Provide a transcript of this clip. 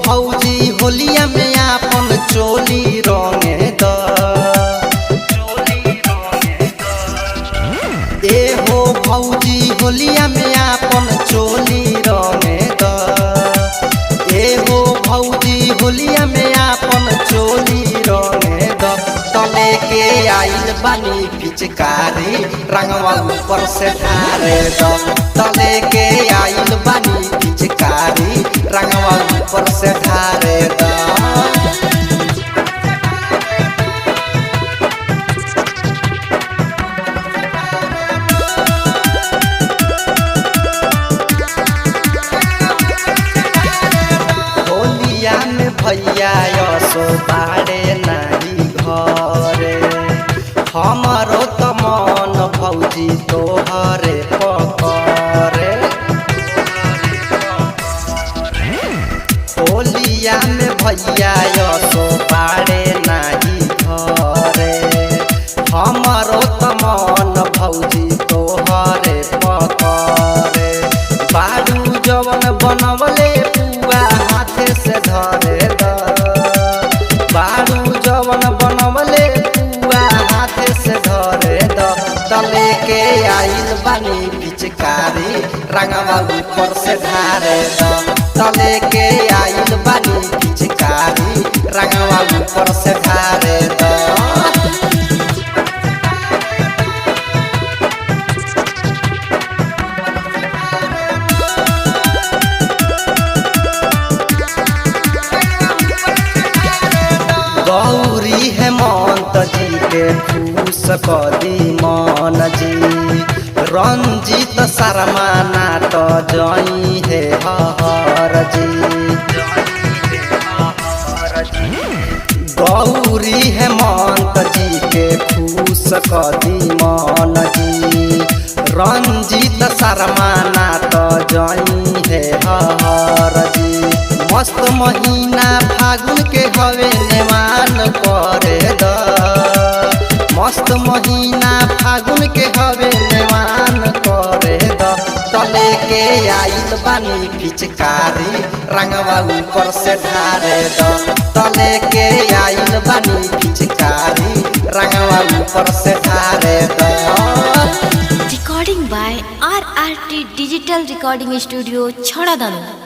भौजी होलिया में आपन चोली रंगे द। ए हो भौजी होलिया में आपन चोली रंगे द। ए हो भौजी होलिया में आपन चोली रंगे द। तले के आइल बानी पिचकारी रंगवा ऊपर से ढारे द। तले के आइल बानी पिचकारी रंगवा ऊपर से ढारे द। होलिया में भैया यसो बाड़े नहीं घरे हमारो त मन भौजी तोहरे पकड़े। होलिया में भैया यसो बाड़े नहीं घरे हमारो त मन भौजी तोहरे पकड़े। बारू जवन बनवले पुआ हाथे से धरे द। बारू जवन बनवले पुआ हाथे से धरे द। तले के आइल बानी पिचकारी रंगवा ऊपर से ढारे द। तले के आइल बानी पिचकारी रंगवा ऊपर से ढारे द। गौरी हेमंत जी के खुश कदी मन जी रंजीत शर्मा नाट जई हे हर जी। गौरी हेमंत जी के खुश कदी मन जी रंजीत शर्मा नाट जई हे हर जी। मस्त महीना फागुन के हवे नेमान करे द। मस्त महीना फागुन के हवे नेमान करे द। तले के आइल बानी पिचकारी रंगवा ऊपर से ढारे द। तले के आइल बानी पिचकारी रंगवा ऊपर से ढारे द। Recording by RRT Digital Recording Studio, Chhadadanu।